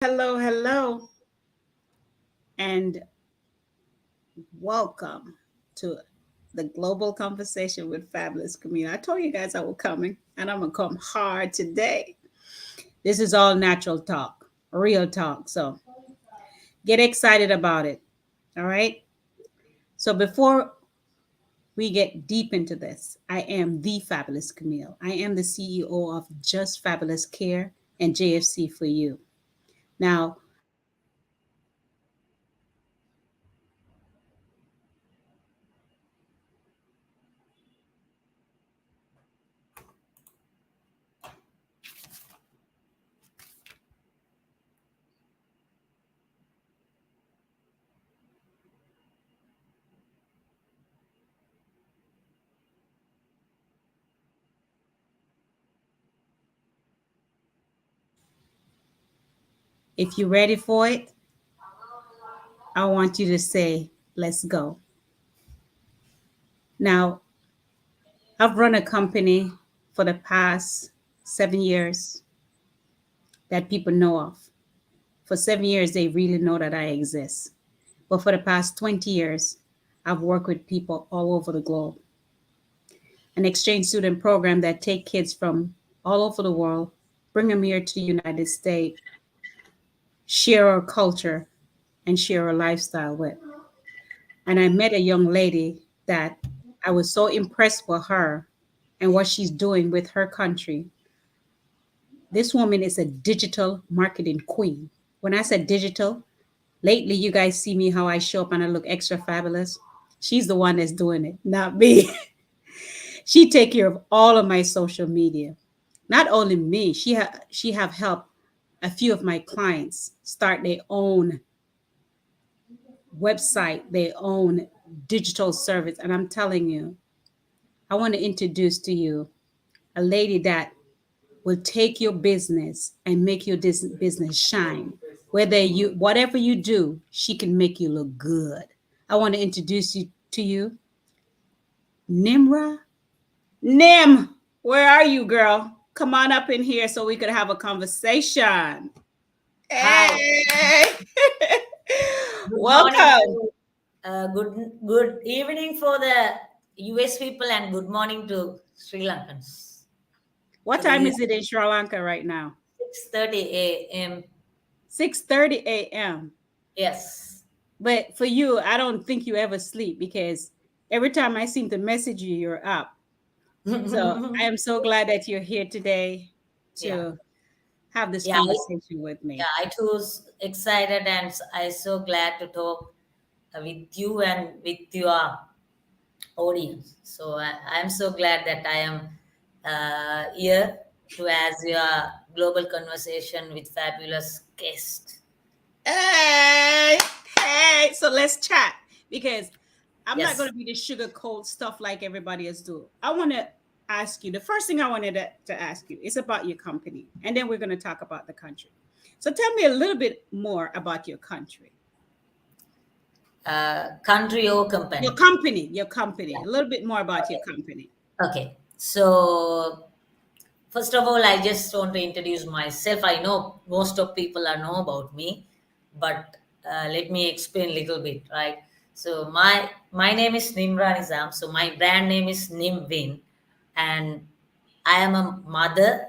Hello, hello, and welcome to the Global Conversation with Fabulous Camille. I told you guys I was coming, and I'm gonna come hard today. This is all natural talk, real talk. So get excited about it. All right. So before we get deep into this, I am the Fabulous Camille. I am the CEO of Just Fabulous Care and JFC for you. Now, if you're ready for it, I want you to say, let's go. Now, I've run a company for the past 7 years that people know of. For 7 years, they really know that I exist. But for the past 20 years, I've worked with people all over the globe. An exchange student program that take kids from all over the world, bring them here to the United States, share our culture, and share our lifestyle with. And I met a young lady that I was so impressed with her and what she's doing with her country. This woman is a digital marketing queen. When I said digital, lately you guys see me how I show up and I look extra fabulous. She's the one that's doing it, not me. She take care of all of my social media. Not only me, she have helped a few of my clients start their own website, their own digital service. And I'm telling you, I want to introduce to you a lady that will take your business and make your business shine. Whatever you do, she can make you look good. I want to introduce you to you, Nimra. Nim, where are you, girl? Come on up in here so we could have a conversation. Hi, Hey, good morning welcome. to good evening for the US people and good morning to Sri Lankans. What So this time is is it in Sri Lanka right now? 6:30 a.m. 6:30 a.m. Yes. But for you, I don't think you ever sleep because every time I seem to message you, you're up. So I am so glad that you're here today Yeah. to have this Yeah, I, conversation with me. yeah, I too was excited and I so glad to talk with you and with your audience. So I'm so glad that I am here to as your global conversation with fabulous guest. Hey, hey. So let's chat because I'm not going Yes. to be the sugar cold stuff like everybody else do. I want to ask you, the first thing I wanted to ask you is about your company, and then we're going to talk about the country. So tell me a little bit more about your country. Country or company. Your company, a little bit more about your company. Okay. So first of all, I just want to introduce myself. I know most of people are know about me, but let me explain a little bit, right? So my name is Nim Win. So my brand name is Nim Win, and I am a mother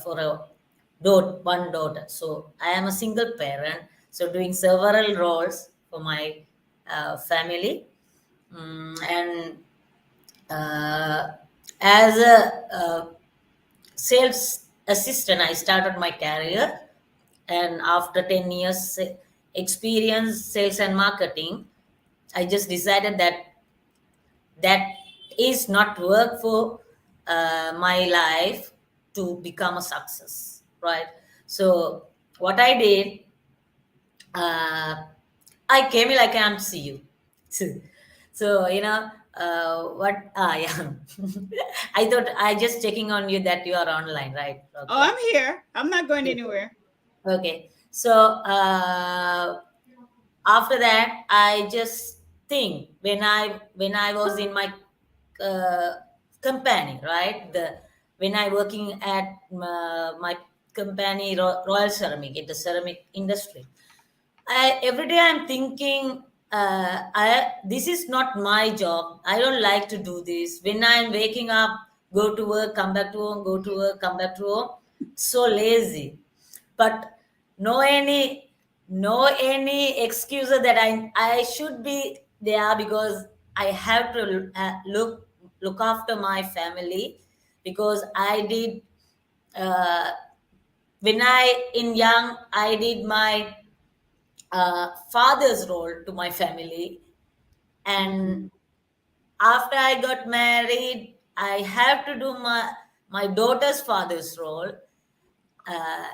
for one daughter. So I am a single parent. So doing several roles for my family. And uh, as a sales assistant, I started my career, and after 10 years experience sales and marketing, I just decided that that is not work for my life to become a success, right? So what I did, uh, I Camille, I can't see you. So what? Yeah. I thought I just checking on you that you are online, right? Oh, Okay. I'm here. I'm not going anywhere. Okay. So after that, I just think when I was in my uh, company, right? The when I working at my company, Royal Ceramic, in the ceramic industry. Every day I'm thinking, this is not my job. I don't like to do this. When I'm waking up, go to work, come back to home, go to work, come back to home, so lazy. But no any no any excuse that I should be there, because I have to look after my family, because I did, uh, when I in young I did my father's role to my family, and Mm. after I got married, I have to do my daughter's father's role. uh,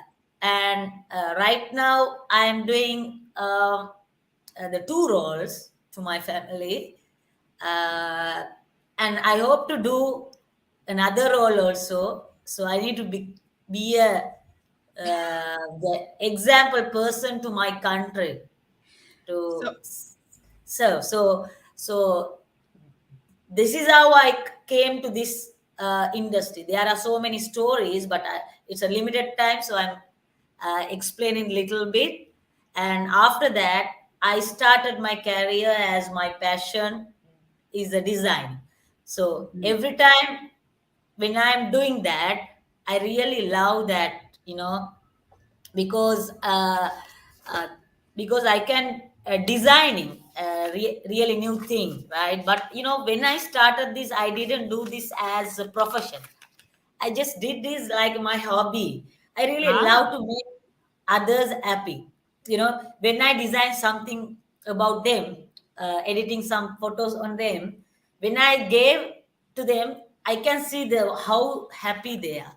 and right now I am doing the two roles to my family, uh, and I hope to do another role also. So I need to be the example person to my country to So, serve. So this is how I came to this industry. There are so many stories, but it's a limited time, so I'm explaining little bit. And after that, I started my career as my passion is the design. So mm, every time when I'm doing that, I really love that, because uh, because I can designing really new thing, right? But when I started this, I didn't do this as a profession. I just did this like my hobby. I really ah, love to make others happy. When I design something about them, editing some photos on them, when I gave to them, I can see how happy they are,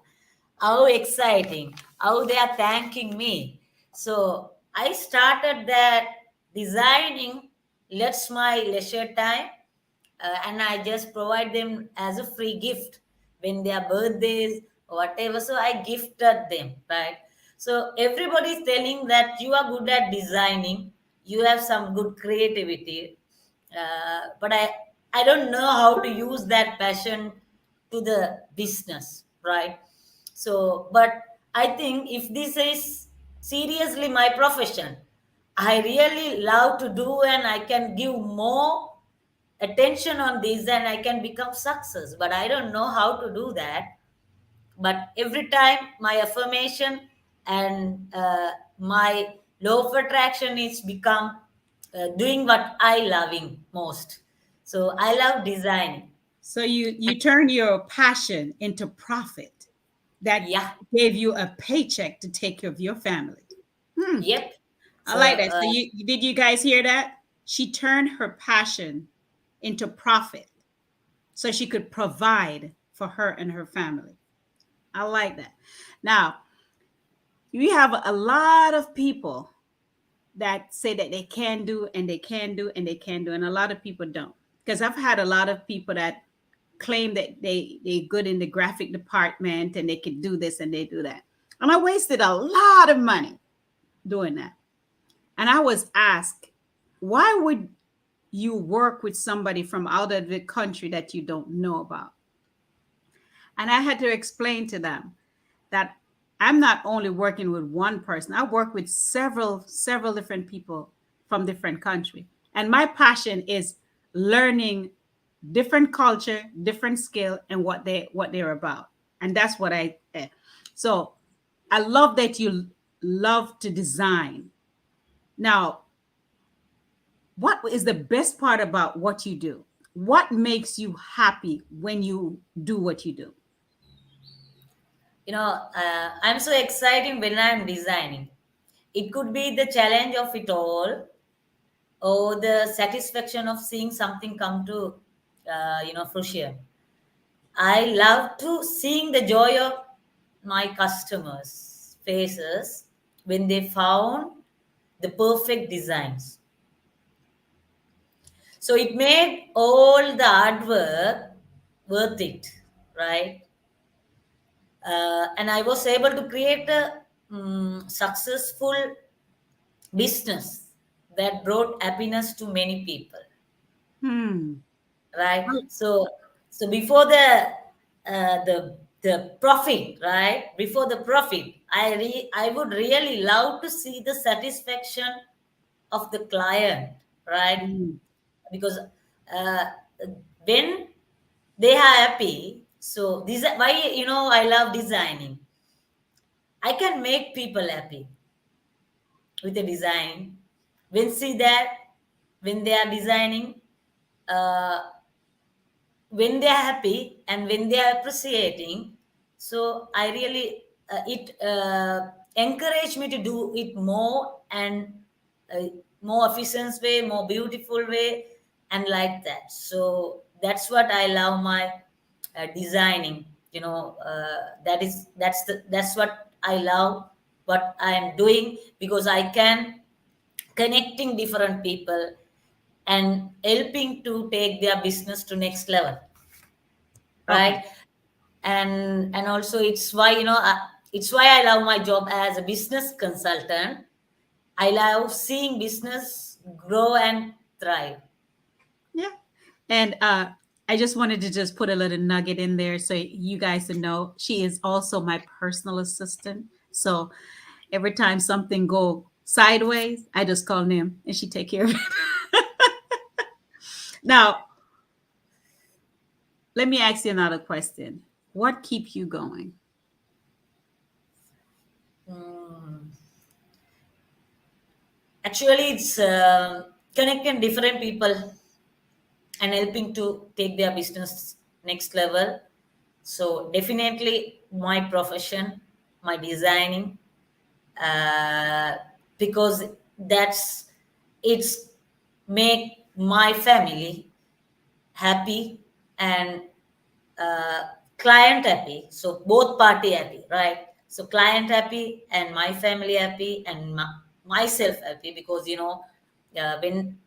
how exciting, how they are thanking me. So I started that designing. Let's my leisure time, and I just provide them as a free gift when their birthdays or whatever. So I gifted them, right? So everybody is telling that you are good at designing, you have some good creativity, but I don't know how to use that passion to the business, right? So, but I think if this is seriously my profession, I really love to do, and I can give more attention on this, and I can become success. But I don't know how to do that. But every time my affirmation and my law of attraction is become doing what I loving most. So I love designing. so you turn your passion into profit that Yeah. gave you a paycheck to take care of your family. Hmm. Yep. I So like that. So did you guys hear that? She turned her passion into profit so she could provide for her and her family. I like that. Now, we have a lot of people that say that they can do and they can do and they can do, and a lot of people don't. Because I've had a lot of people that claim that they're good in the graphic department and they can do this and they do that. And I wasted a lot of money doing that. And I was asked, why would you work with somebody from out of the country that you don't know about? And I had to explain to them that I'm not only working with one person, I work with several different people from different countries. And my passion is learning different culture, different skill, and what they're about. And that's what so I love that you love to design. Now, what is the best part about what you do? What makes you happy when you do what you do? I'm so exciting when I'm designing. It could be the challenge of it all, or the satisfaction of seeing something come to fruition. I love to seeing the joy of my customers faces when they found the perfect designs. So it made all the hard work worth it, right? And I was able to create a successful business that brought happiness to many people, Hmm. right? So before the the profit, right? Before the profit, I would really love to see the satisfaction of the client, right? Mm. Because uh, when they are happy, so this why, I love designing. I can make people happy with a design. When see that, when they are designing, uh, when they are happy and when they are appreciating, so I really, it encourage me to do it more, and uh, more efficient way, more beautiful way, and like that. So that's what I love my designing. That's what I love, what I am doing, because I can connecting different people and helping to take their business to next level, Okay. right? And also it's why, it's why I love my job as a business consultant. I love seeing business grow and thrive. Yeah. And I just wanted to just put a little nugget in there so you guys to know she is also my personal assistant. So every time something go sideways, I just call Nim and she take care of it. Now, let me ask you another question. What keeps you going? Mm. Actually, it's connecting different people and helping to take their business next level. So definitely my profession, my designing, uh, because that's it's make my family happy, and uh, client happy, so both party happy, right? So client happy and my family happy, and myself happy, because when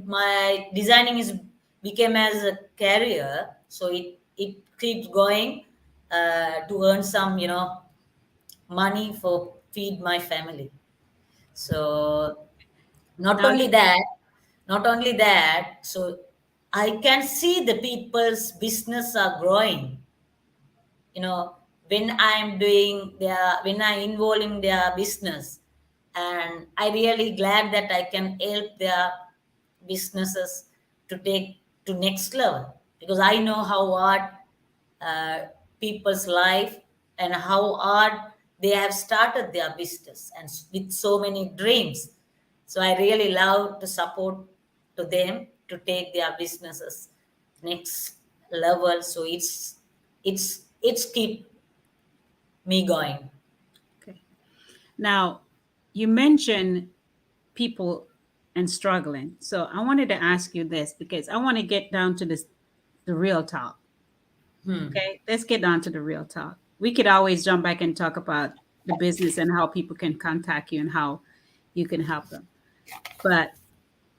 my designing is became as a career, so it keeps going, to earn some, money for feed my family. So not Now, only that, not only that, so I can see the people's business are growing, you know when I'm doing their, when I involve in their business, and I really glad that I can help their businesses to take to next level, because I know how hard uh, people's life, and how hard they have started their business, and with so many dreams. So I really love to support to them to take their businesses next level. So it's keep me going. okay. Now, you mentioned people and struggling. So I wanted to ask you this because I want to get down to this, the real talk. Hmm. Okay, let's get down to the real talk. We could always jump back and talk about the business and how people can contact you and how you can help them. But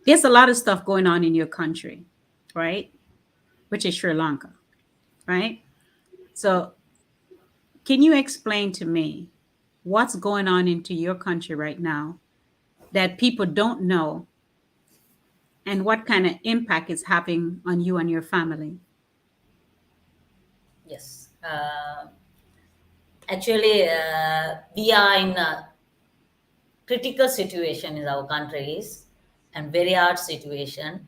there's a lot of stuff going on in your country, right? Which is Sri Lanka, right? So can you explain to me what's going on into your country right now that people don't know and what kind of impact it's having on you and your family? Yes. Actually, we are in a critical situation in our countries, and very hard situation.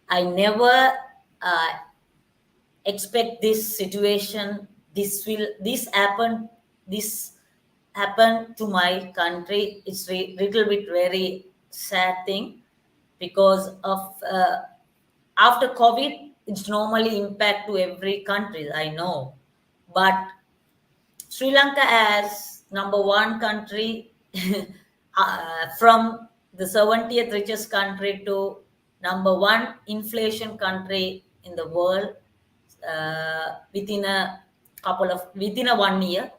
I never uh, expect this situation. This happen to my country. It's little bit very sad thing, because of after COVID, it's normally impact to every country, I know, but Sri Lanka as number one country, from the 70th richest country to number one inflation country in the world, within a 1 year,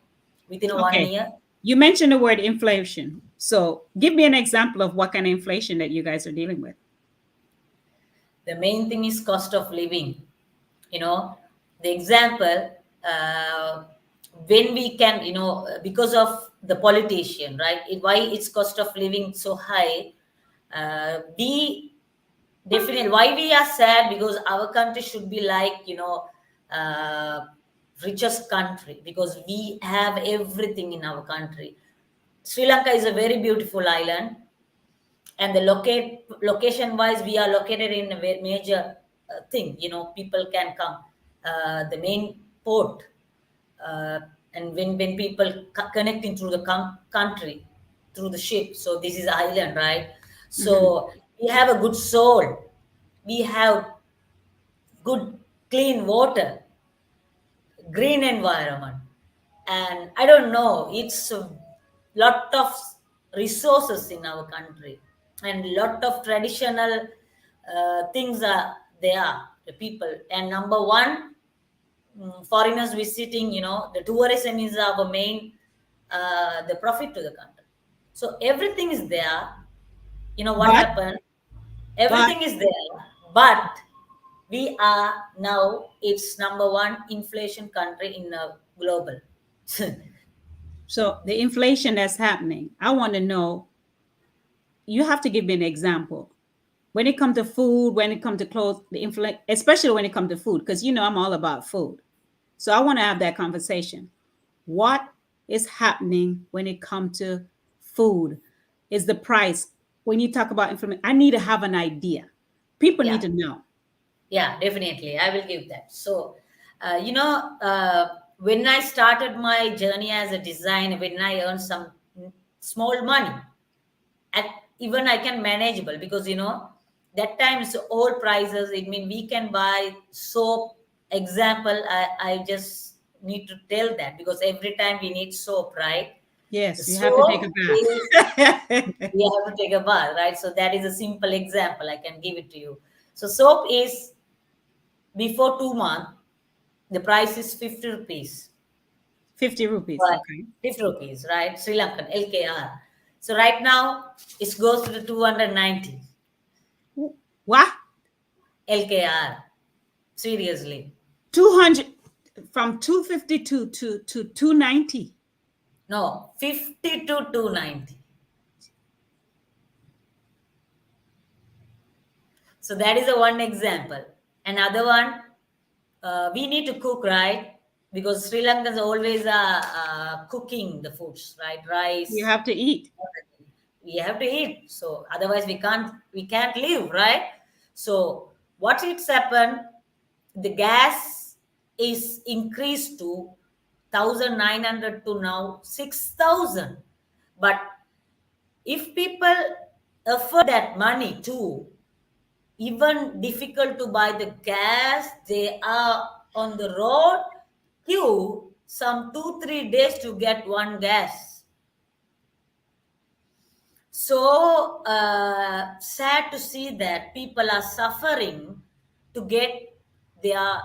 within a one Okay. year. You mentioned the word inflation. So give me an example of what kind of inflation that you guys are dealing with. The main thing is cost of living. You know, the example, when we can, because of the politician, right? Why its cost of living so high? We definitely, why we are sad, because our country should be like, uh, richest country because we have everything in our country. Sri Lanka is a very beautiful island, and the location wise, we are located in a major thing. People can come. The main port, uh, and when people connecting through the country through the ship, so this is island, right? Hmm. So we have a good soul, we have good clean water, green environment, and I don't know, it's a lot of resources in our country, and lot of traditional things are there, the people. And number one, foreigners visiting, the tourism is our main the profit to the country. So everything is there. What But happened, but everything is there, but we are now it's number one inflation country in the global. so the inflation that's happening, I want to know. You have to give me an example when it comes to food, when it comes to clothes, the inflation, especially when it comes to food, because I'm all about food. So I want to have that conversation. What is happening when it comes to food? Is the price, when you talk about information, I need to have an idea. People need Yeah, to know. yeah, definitely. I will give that. So, when I started my journey as a designer, when I earned some small money, and even I can manageable because that times all prices. It mean we can buy soap. Example, I just need to tell that because every time we need soap, right? The Yes, you have to take soap is a bath. we have to take a bath, right? So that is a simple example. I can give it to you. So soap is before 2 months, the price is 50 rupees. 50 rupees. Right. Okay. 50 rupees, right? Sri Lankan, LKR. So right now, it goes to the 290 What? LKR. Seriously. 200, from 250 to 290. No, 50 to 290. So that is a one example. Another one, we need to cook, right? Because Sri Lankans always are cooking the foods, right? You Rice, have to eat. everything. We have to eat. So otherwise we can't live, right? So what it's happened, the gas is increased to 1,900 to now 6,000. But if people afford that money too, even difficult to buy the gas, they are on the road queue some 2 3 days to get one gas. So sad to see that people are suffering to get their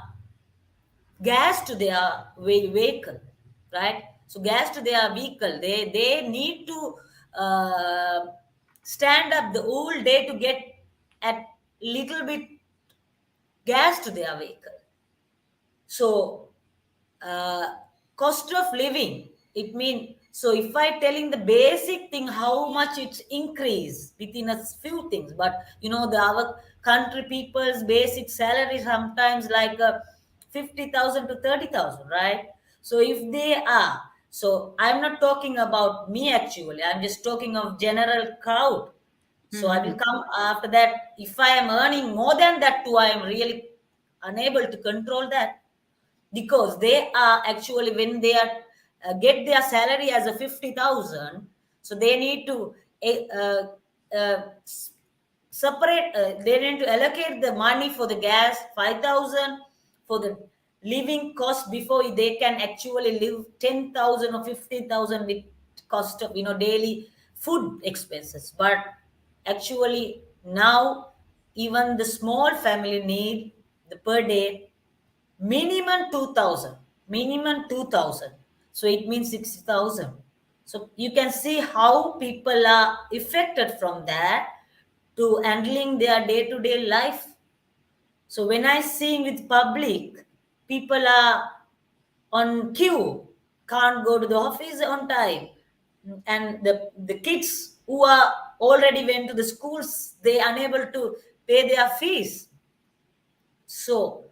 gas to their vehicle, right? So gas to their vehicle, they need to uh, stand up the whole day to get at little bit gas to their vehicle. So uh, cost of living, it mean, so if I telling the basic thing how much it's increased within a few things, but the our country people's basic salary sometimes like 50,000 to 30,000, right? So if they are, so I'm not talking about me actually, I'm just talking of general crowd. So I will Mhm. come after that. If I am earning more than that too, I am really unable to control that because they are actually when they are get their salary as a 50,000, so they need to separate. They need to allocate the money for the gas 5,000 for the living cost before they can actually live 10,000 or 50,000 with cost of daily food expenses. But actually now even the small family need the per day minimum 2,000, minimum 2,000. So it means 60,000. So you can see how people are affected from that to handling their day-to-day life. So when I see with public, people are on queue, can't go to the office on time. And the kids who are already went to the schools, they unable to pay their fees. So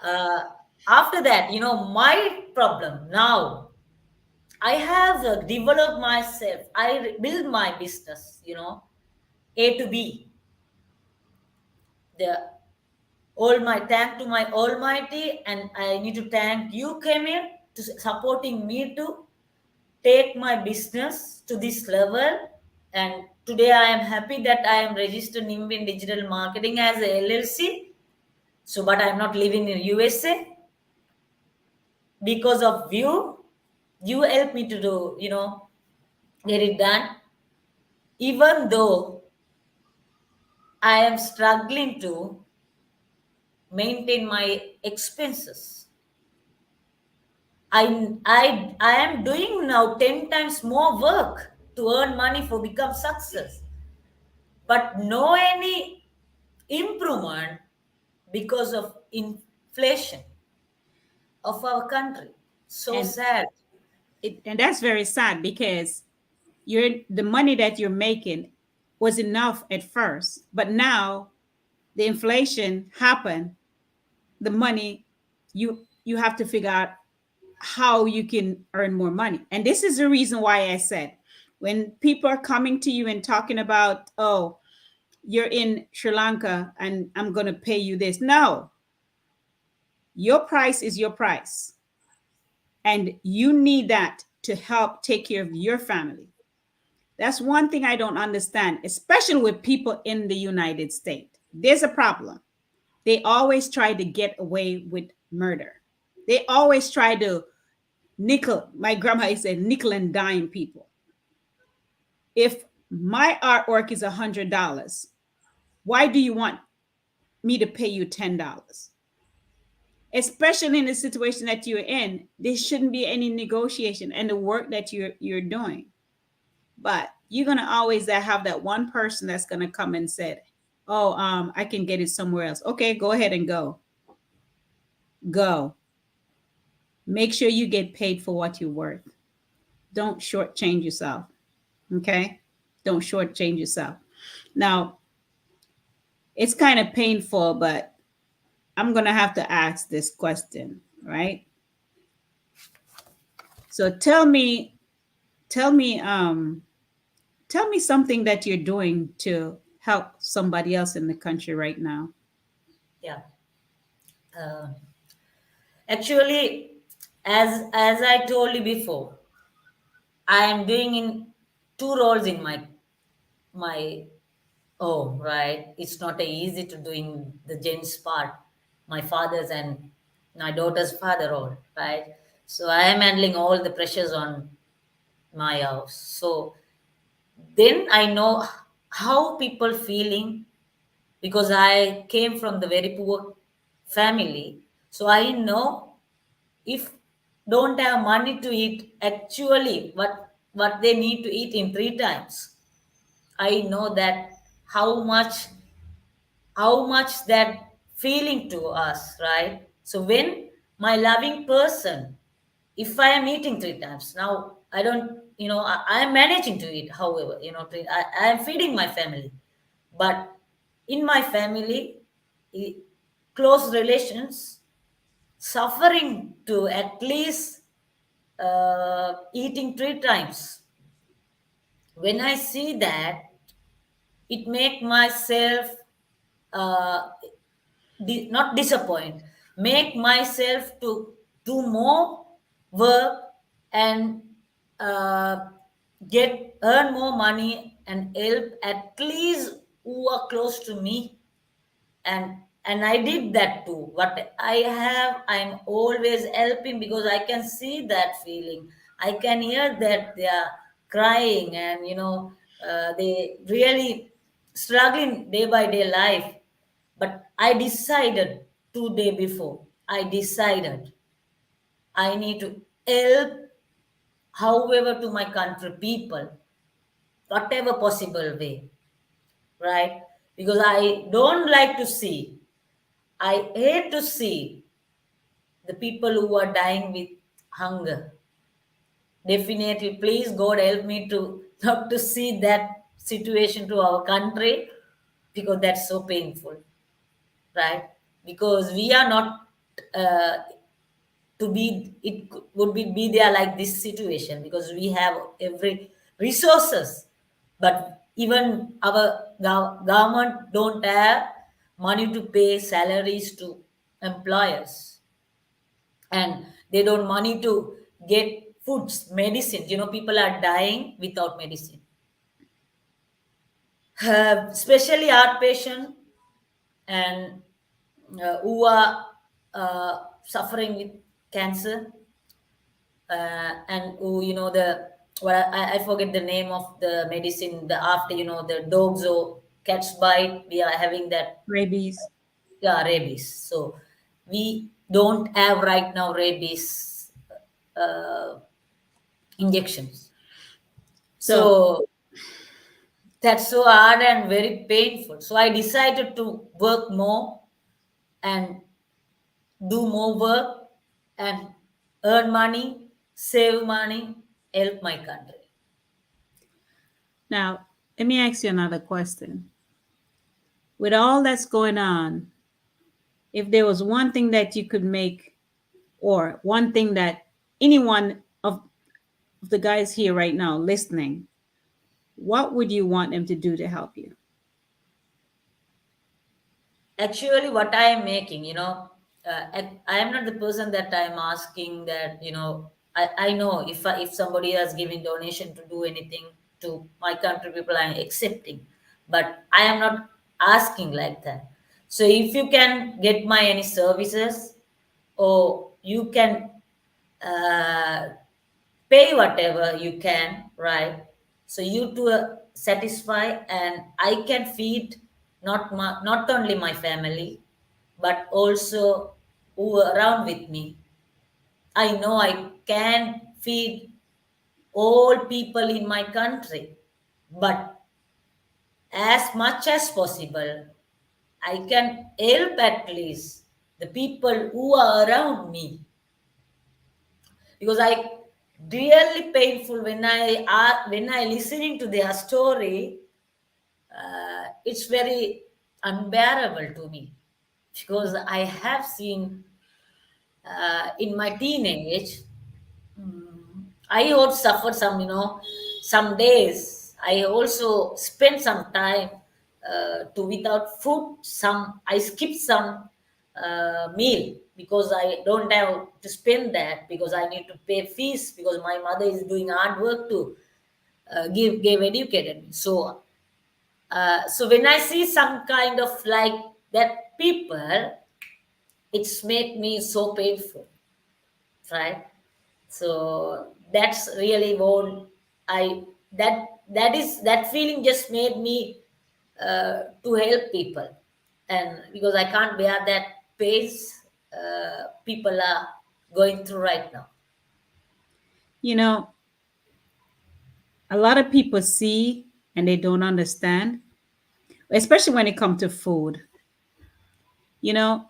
uh, After that, my problem now, I have developed myself. I build my business, A to B. The all my thank to my Almighty, and I need to thank you, Camille, to supporting me to take my business to this level. And today I am happy that I am registered Nim Win Digital Marketing as a LLC. So, but I'm not living in USA because of you. You helped me to do, get it done. Even though I am struggling to maintain my expenses, I am doing now 10 times more work to earn money for become success, but no any improvement because of inflation of our country. So And sad. and that's very sad because the money that you're making was enough at first, but now the inflation happened. The money, you have to figure out how you can earn more money. And this is the reason why I said, when people are coming to you and talking about, oh, you're in Sri Lanka and I'm going to pay you this. No, your price is your price. And you need that to help take care of your family. That's one thing I don't understand, especially with people in the United States. There's a problem. They always try to get away with murder. They always try to nickel. My grandma said nickel and dime people. If my artwork is $100, why do you want me to pay you $10? Especially in the situation that you're in, there shouldn't be any negotiation and the work that you're doing. But you're gonna always have that one person that's gonna come and say, "Oh, I can get it somewhere else." Okay, go ahead and go. Go. Make sure you get paid for what you're worth. Don't shortchange yourself. Okay? Don't shortchange yourself. Now, it's kind of painful, but I'm gonna have to ask this question, right? So tell me, tell me something that you're doing to help somebody else in the country right now. Yeah. Uh, Actually, as I told you before, I am doing in two roles in my home, right? It's not a easy to doing the gents part, my father's and my daughter's father role, right? So I am handling all the pressures on my house. So then I know how people feeling because I came from the very poor family. So I know if don't have money to eat, actually what they need to eat in three times. I know that how much how much that feeling to us, right? So when my loving person, if I am eating three times now, I don't, I am managing to eat. However, I am feeding my family, but in my family, i- close relations suffering to at least eating three times. When I see that, it make myself uh, not disappoint, make myself to do more work and uh, get earn more money and help at least who are close to me. And I did that too. What I have, I'm always helping because I can see that feeling. I can hear that they are crying, and they really struggling day by day life. But I decided 2 day before, I decided I need to help however to my country people, whatever possible way, right? Because I don't like to see, I hate to see the people who are dying with hunger. Definitely, please God help me to not to see that situation to our country because that's so painful, right? Because we are not. to be, would be there like this situation, because we have every resources, but even our government don't have money to pay salaries to employers, and they don't money to get foods, medicines. People are dying without medicine, especially heart patient, and who are suffering with cancer, and who, the, what I forget the name of the medicine, the after, the dogs or cats bite, we are having that. Rabies. Yeah, rabies. So we don't have right now rabies uh, injections. So So that's so hard and very painful. So I decided to work more and do more work and earn money, save money, help my country. now let me ask you another question. With all that's going on, if there was one thing that you could make, or one thing that anyone of the guys here right now listening, what would you want them to do to help you? Actually, what I am making, I am not the person that I am asking that, I know if somebody has given donation to do anything to my country people, I am accepting, but I am not asking like that. So if you can get my any services, or you can uh, pay whatever you can, right? So you to satisfy, and I can feed not only my family, but also who are around with me. I know I can feed all people in my country, but as much as possible, I can help at least the people who are around me, because I really painful when I listening to their story. It's very unbearable to me, because I have seen in my teenage, I also suffered some, some days. I also spent some time to without food. Some I skipped some meal because I don't have to spend that, because I need to pay fees, because my mother is doing hard work to give educated me. So so when I see some kind of like that people, it's make me so painful, right? So that's really what I that feeling just made me to help people, and because I can't bear that pace people are going through right now. You know, a lot of people see and they don't understand, especially when it comes to food. You know,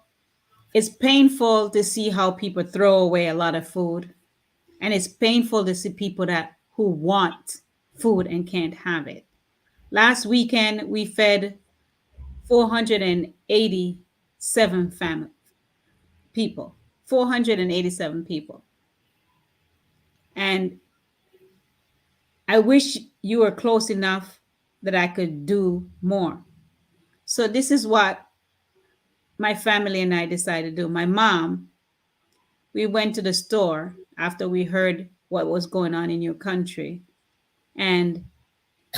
it's painful to see how people throw away a lot of food, and it's painful to see people that who want food and can't have it. Last weekend we fed 487 people, 487 people. And I wish you were close enough that I could do more. So this is what my family and I decided to do. My mom, we went to the store after we heard what was going on in your country, and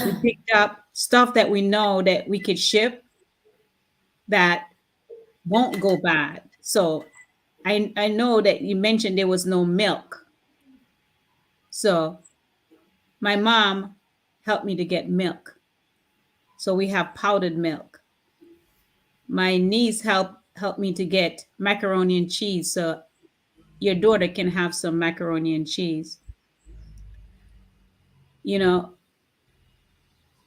we picked up stuff that we know that we could ship that won't go bad. So I know that you mentioned there was no milk. So my mom helped me to get milk. So we have powdered milk. My niece helped me to get macaroni and cheese, so your daughter can have some macaroni and cheese. You know,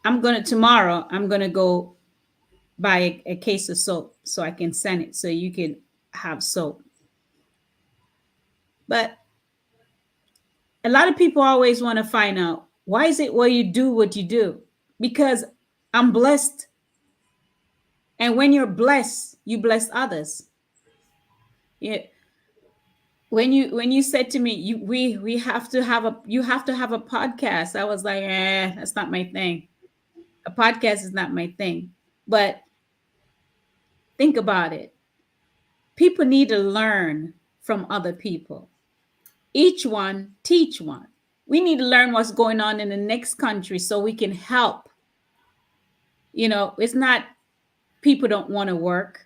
I'm gonna go buy a case of soap so I can send it so you can have soap. But a lot of people always want to find out, why is it why you do what you do? Because I'm blessed. And when you're blessed, you bless others. Yeah. when you said to me, we have to have a you have to have a podcast, I was like, that's not my thing. A podcast is not my thing. But think about it. People need to learn from other people. Each one teach one. We need to learn what's going on in the next country so we can help. It's not people don't want to work.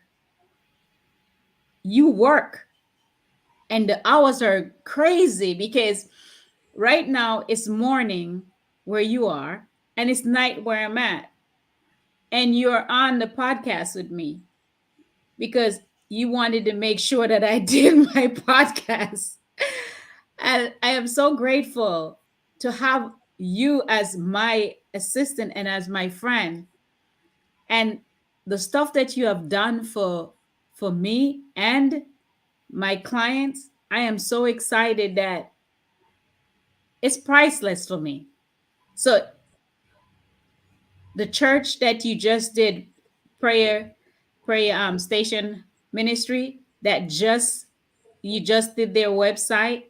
You work, and the hours are crazy because right now it's morning where you are and it's night where I'm at. And you're on the podcast with me because you wanted to make sure that I did my podcast. And I am so grateful to have you as my assistant and as my friend. And the stuff that you have done for me and my clients, I am so excited that it's priceless for me. So the church that you just did prayer station ministry, that just you just did their website.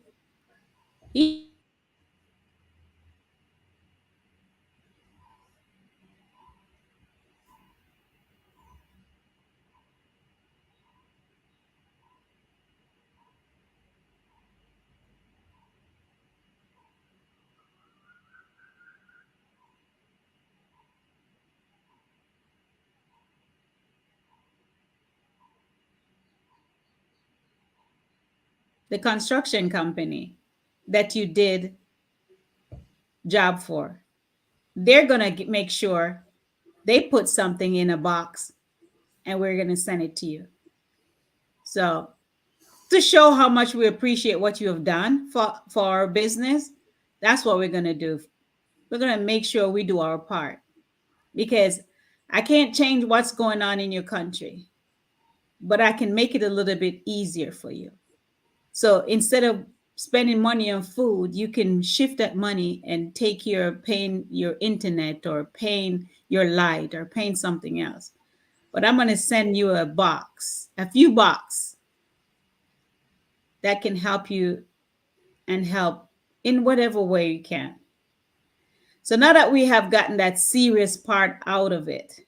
Each one of them is amazing. The construction company that you did job for, they're going to make sure they put something in a box and we're going to send it to you. So to show how much we appreciate what you have done for our business, that's what we're going to do. We're going to make sure we do our part because I can't change what's going on in your country, but I can make it a little bit easier for you. So instead of spending money on food, you can shift that money and take your paying your internet or paying your light or paying something else. But I'm going to send you a few box that can help you and help in whatever way you can. So now that we have gotten that serious part out of it,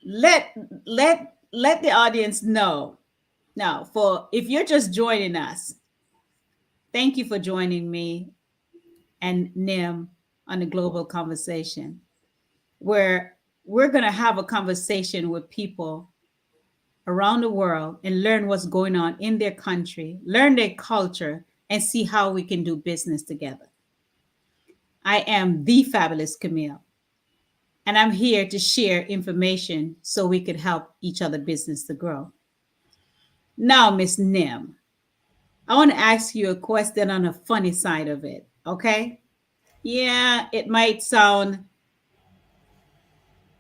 let let the audience know. Now, for if you're just joining us, thank you for joining me and Nim on the global conversation, where we're going to have a conversation with people around the world and learn what's going on in their country, learn their culture, and see how we can do business together. I am the fabulous Camille, and I'm here to share information so we could help each other business to grow. Now, Miss Nim, I want to ask you a question on a funny side of it, okay? Yeah, it might sound.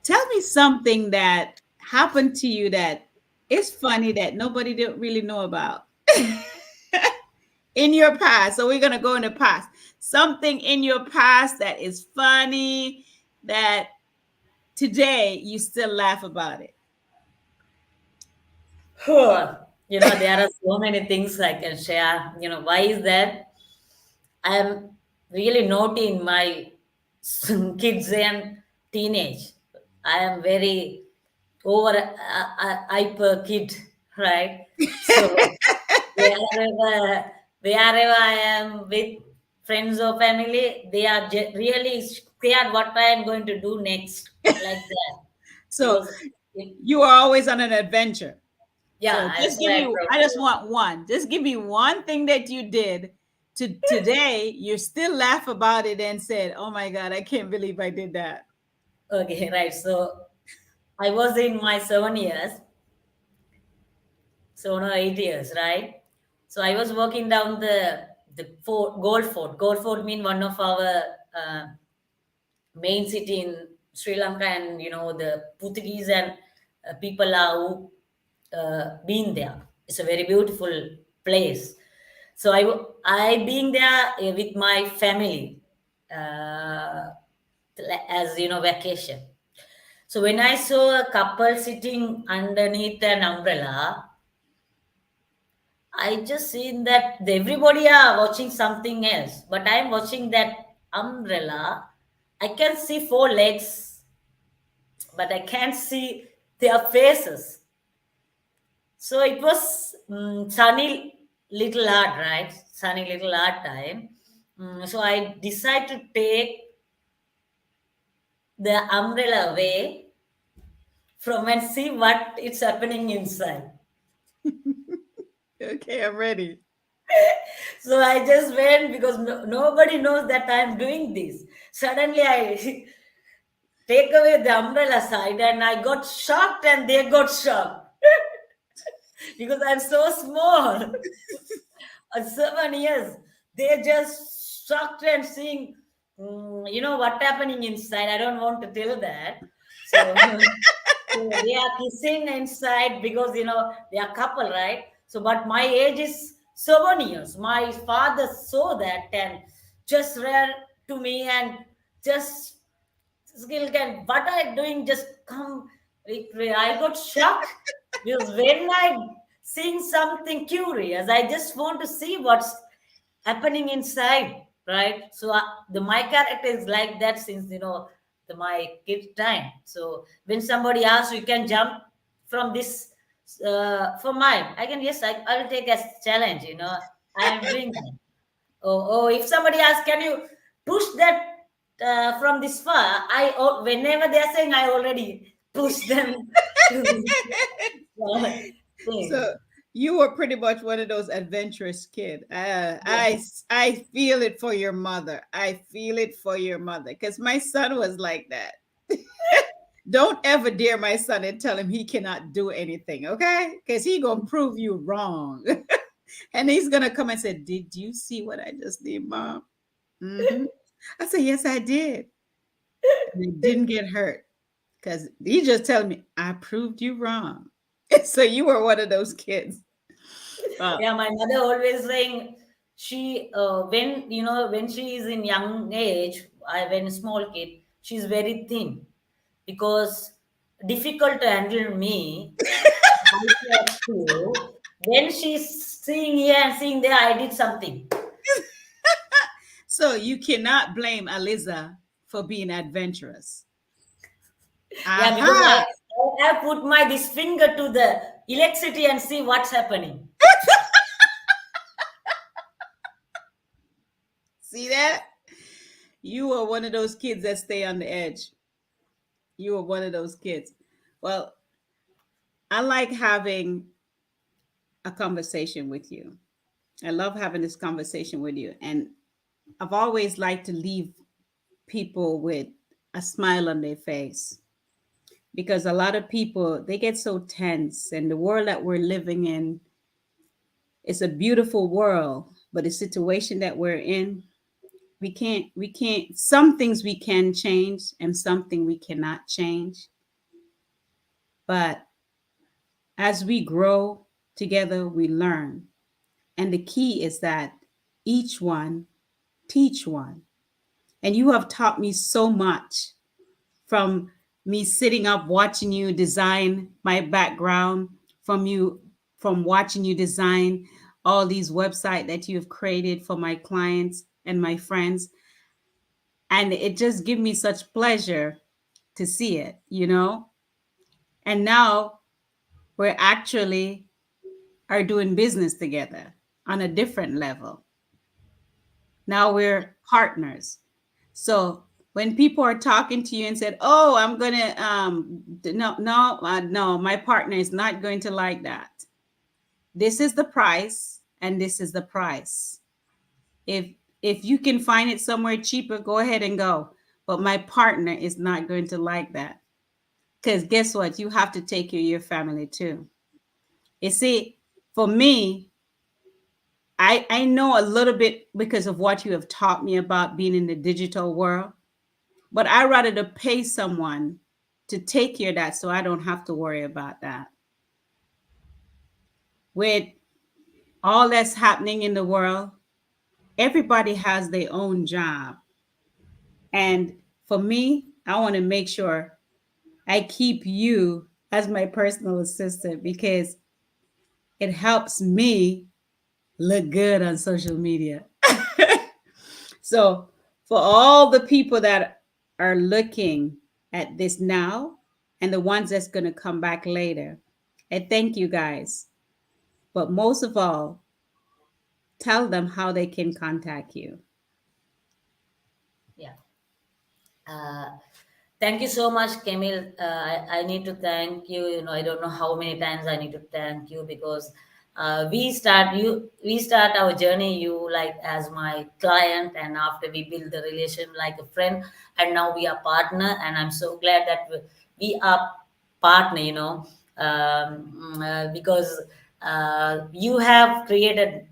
Tell me something that happened to you that is funny that nobody didn't really know about in your past. So we're gonna go in the past. Something in your past that is funny that today you still laugh about it. There are so many things I can share. Why is that? I am really naughty in my kids and teenage. I am very over hyper kid, right? So wherever I am with friends or family, they are really scared what I am going to do next, like that. So Because it, you are always on an adventure. So yeah, just that's give why I me, brought I just you. want one. Just give me one thing that you did to today. You still laugh about it and said, oh my God, I can't believe I did that. Okay, right. So I was in my 7 years, 7 or 8 years, right? So I was walking down the fort, Gold Fort. Gold Fort mean one of our uh, main city in Sri Lanka, and the Portuguese and people are who been there. It's a very beautiful place. So I being there with my family uh, as vacation. So when I saw a couple sitting underneath an umbrella, I just seen that everybody are watching something else, but I'm watching that umbrella. I can see four legs, but I can't see their faces. So it was sunny little art, right? Sunny little art time. So I decided to take the umbrella away from and see what it's happening inside. Okay, I'm ready. So I just went because nobody knows that I'm doing this. Suddenly I take away the umbrella side and I got shocked and they got shocked because I'm so small. At 7 years, they just shocked and seeing, what happening inside. I don't want to tell that. So, so they are kissing inside because they are couple, right? So, but my age is 7 years. My father saw that and just ran to me and just skill can what I doing just come. I got shocked because when I seeing something curious, I just want to see what's happening inside, right? So the my character is like that since my kid time. So when somebody asks, you can jump from this for mine. I can yes, I will take as challenge. I am doing that. Oh, if somebody asks, can you push that from this far? Whenever they are saying, I already push them to this thing. So you were pretty much one of those adventurous kid. I feel it for your mother. I feel it for your mother because my son was like that. Don't ever dare my son and tell him he cannot do anything, okay? Because he gonna prove you wrong, and he's gonna come and say, "Did you see what I just did, mom?" I said, "Yes, I did." And it didn't get hurt because he just telling me I proved you wrong. So you were one of those kids. Uh, Yeah, my mother always saying she when she is in young age, when small kid, she's very thin because difficult to handle me. I thought too. When she's seeing here and seeing there, I did something. so you cannot blame Aliza for being adventurous. Yeah, because Aha! I have put my this finger to the electricity and see what's happening. See that? You are one of those kids that stay on the edge. You are one of those kids. Well, I like having a conversation with you. I love having this conversation with you. And I've always liked to leave people with a smile on their face because a lot of people they get so tense and the world that we're living in is a beautiful world, but the situation that we're in, we can't some things we can change and something we cannot change. But as we grow together, we learn. And the key is that each one teach one. And you have taught me so much from me sitting up watching you design my background, from watching you design all these websites that you've created for my clients and my friends. And it just gives me such pleasure to see it. And now we're actually are doing business together on a different level. Now we're partners. So when people are talking to you and said, "Oh, I'm gonna no, my partner is not going to like that. This is the price, and this is the price. If if you can find it somewhere cheaper, go ahead and go. But my partner is not going to like that because guess what? You have to take care of your family too. You see, for me, I know a little bit because of what you have taught me about being in the digital world, but I rather to pay someone to take care of that so I don't have to worry about that. With all that's happening in the world, everybody has their own job. And for me, I want to make sure I keep you as my personal assistant because it helps me look good on social media. So, for all the people that are looking at this now and the ones that's going to come back later, I thank you guys. But most of all, tell them how they can contact you. Yeah. Uh, Thank you so much, Camille. I need to thank you. You know, I don't know how many times I need to thank you because we start our journey you like as my client, and after we build the relation like a friend, and now we are partner, and I'm so glad that we are partner. You know, because you have created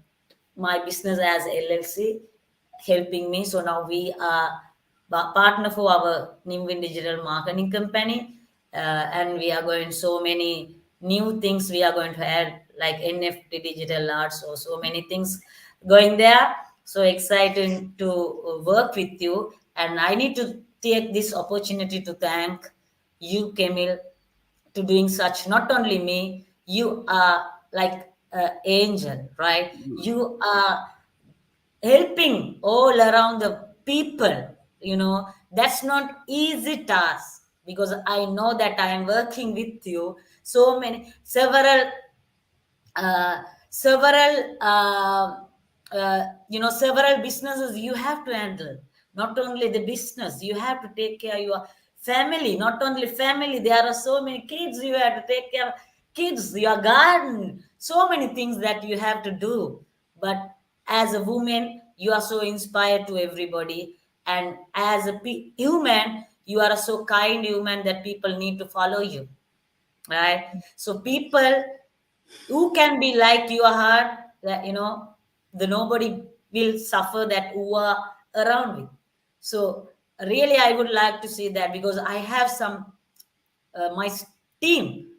my business as LLC, helping me. So now we are partner for our Nim Win digital marketing company, and we are going so many new things. We are going to add like NFT digital art, so many things going there. So excited to work with you, and I need to take this opportunity to thank you, Camille, to doing such. Not only me, you are like an angel, right? You are helping all around the people. You know, that's not easy task, because I know that I am working with you so many several several businesses you have to handle. Not only the business, you have to take care of your family. Not only family, there are so many kids, you have to take care of kids, your garden, so many things that you have to do. But as a woman, you are so inspired to everybody, and as a human, you are a so kind human that people need to follow you, right? So people who can be like your heart, that the nobody will suffer that who are around me. So really I would like to see that, because I have some my team.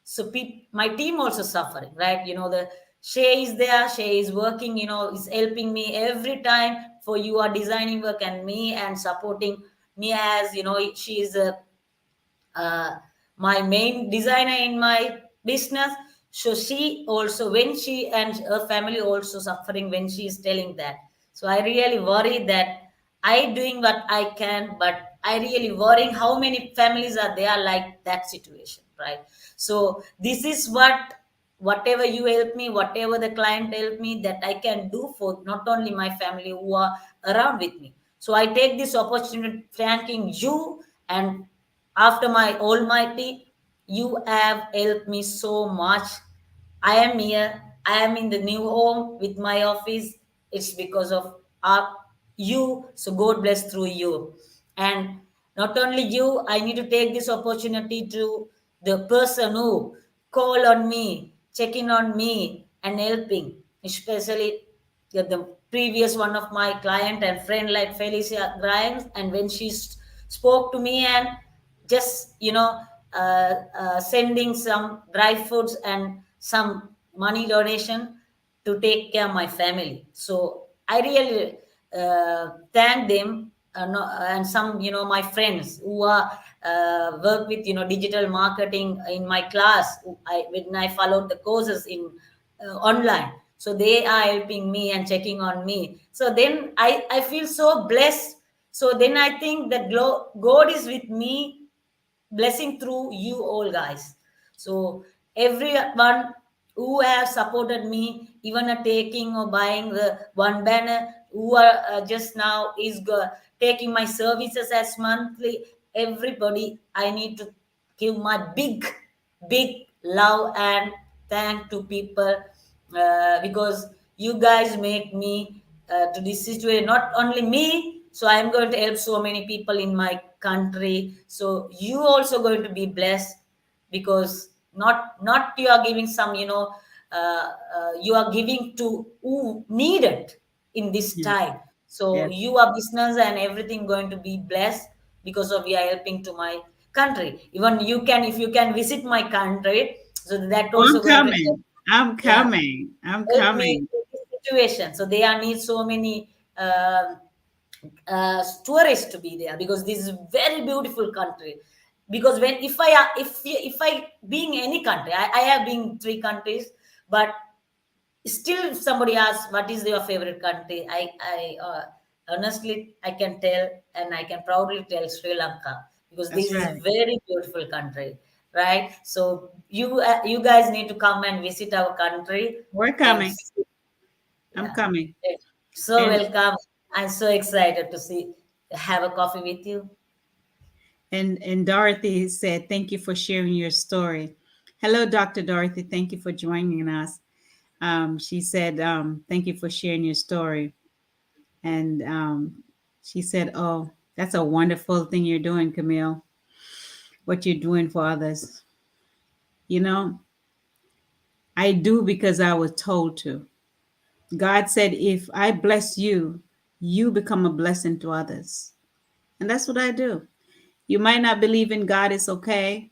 So my team also suffering, right? The Shay is there, Shay is working, is helping me every time for you are designing work, and me, and supporting me, as she is a my main designer in my business. So she also, when she and her family also suffering when she is telling that. So I really worry that I doing what I can, but I really worrying how many families are there like that situation, right? So this is whatever you help me, whatever the client help me, that I can do for not only my family who are around with me. So I take this opportunity thanking you, and after my almighty, you have helped me so much. I am here. I am in the new home with my office. It's because of you. So God bless through you. And not only you, I need to take this opportunity to the person who call on me, checking on me, and helping, especially the previous one of my client and friend like Felicia Grimes. And when she spoke to me, and just sending some dry foods and some money donation to take care of my family. So I really thank them, and some my friends who are work with digital marketing in my class. When I followed the courses in online, so they are helping me and checking on me. So then I feel so blessed. So then I think that God is with me, blessing through you all guys. So everyone who have supported me, even taking or buying the one banner, who are just now is taking my services as monthly, everybody I need to give my big love and thank to people, because you guys make me to this situation. Not only me, so I'm going to help so many people in my country. So you also going to be blessed, because not you are giving some you are giving to who need it in this Yes. time. So Yes. you are business and everything going to be blessed, because of you are helping to my country. Even you can, if you can visit my country, so that Oh, also I'm going to coming. I'm yeah coming. I'm help me coming. in this situation. So they are need so many tourists to be there, because this is very beautiful country. Because when if I being any country, I have been three countries, but Still, if somebody asks what is your favorite country, I honestly I can tell, and I can proudly tell Sri Lanka, because That's this is a right. very beautiful country, right? So you guys need to come and visit our country We're and coming. see. I'm Yeah. coming. So And welcome. I'm so excited to see, have a coffee with you. and Dorothy said, "Thank you for sharing your story." Hello, Dr. Dorothy. Thank you for joining us. She said, "Thank you for sharing your story." And she said, "Oh, that's a wonderful thing you're doing, Camille. What you're doing for others. You know, I do because I was told to. God said, if I bless you, you become a blessing to others. And that's what I do. You might not believe in God, it's okay.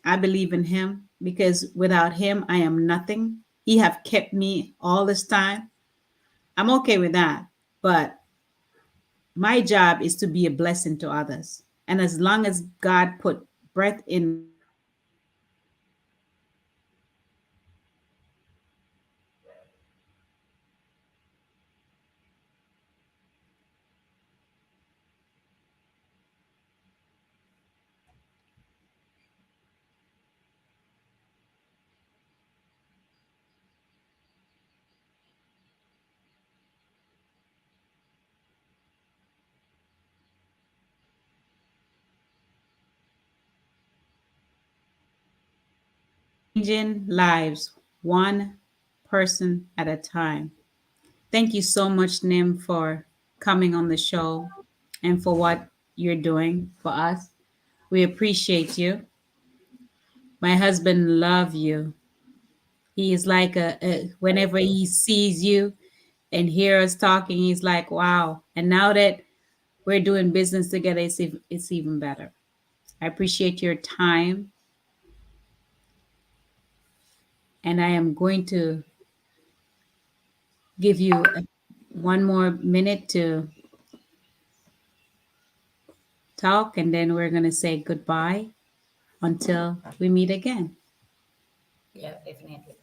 I believe in him because without him, I am nothing. He have kept me all this time. I'm okay with that. But my job is to be a blessing to others. And as long as God put breath in my body, I am going to continue changing lives one person at a time. Thank you so much, Nim, for coming on the show and for what you're doing for us. We appreciate you. My husband love you. He is like whenever he sees you and hear us talking, he's like, wow. And now that we're doing business together, it's even better. I appreciate your time, and I am going to give you one more minute to talk, and then we're going to say goodbye until we meet again. Yeah, definitely.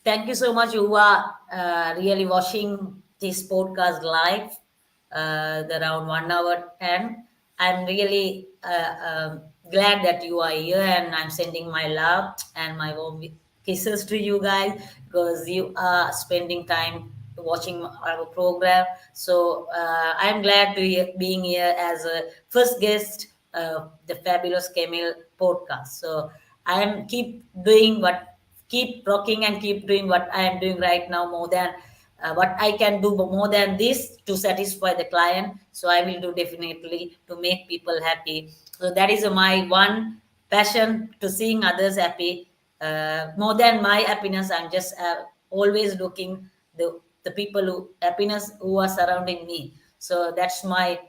Thank you so much, who are really watching this podcast live, around 1 hour 10. I'm really glad that you are here, and I'm sending my love and my warm kisses to you guys, because you are spending time watching our program. So I'm glad to being here as a first guest of the Fabulous Camille podcast. So I am keep rocking and keep doing what I am doing right now, more than what I can do, but more than this to satisfy the client. So I will do definitely to make people happy. So that is my one passion, to seeing others happy. More than my happiness, I'm just always looking the people who happiness who are surrounding me. So that's my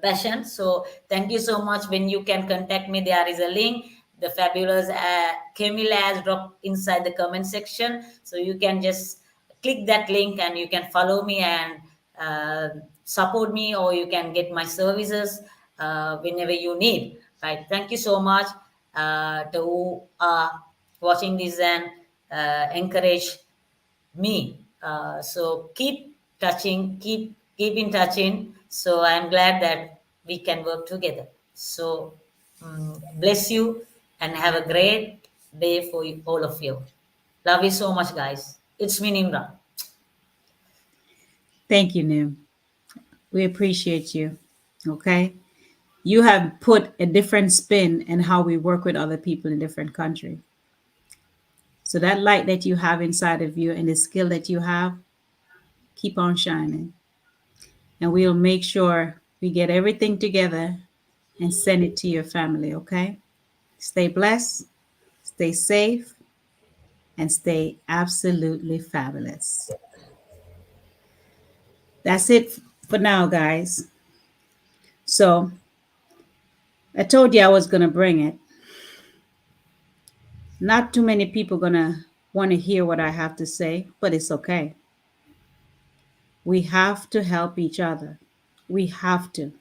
passion. So thank you so much. When you can contact me, there is a link. The fabulous Camille has dropped inside the comment section, so you can just click that link and you can follow me and uh, support me, or you can get my services whenever you need. Right? Thank you so much to who are watching this, and encourage me. So keep in touching. So I'm glad that we can work together. So bless you and have a great day for all of you. Love you so much, guys. It's me, Nimra. Thank you, Nim. We appreciate you. Okay. You have put a different spin in how we work with other people in different country. So that light that you have inside of you and the skill that you have, keep on shining. And we'll make sure we get everything together and send it to your family, okay? Stay blessed, stay safe, and stay absolutely fabulous. That's it for now, guys. So I told you I was going to bring it. Not too many people going to want to hear what I have to say, but it's okay. We have to help each other. We have to.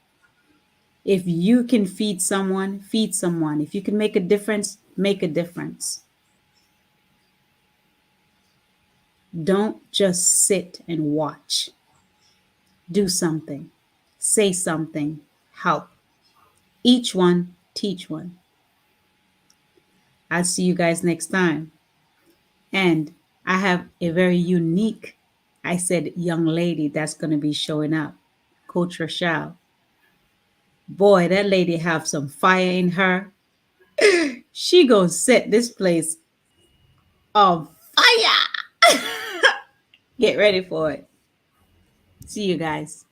If you can feed someone, feed someone. If you can make a difference, make a difference. Don't just sit and watch. Do something, say something, help. Each one, teach one. I'll see you guys next time. And I have a very unique, I said, young lady that's going to be showing up, Coach Rochelle. Boy, that lady have some fire in her. She gonna set this place on fire. Get ready for it. See you guys.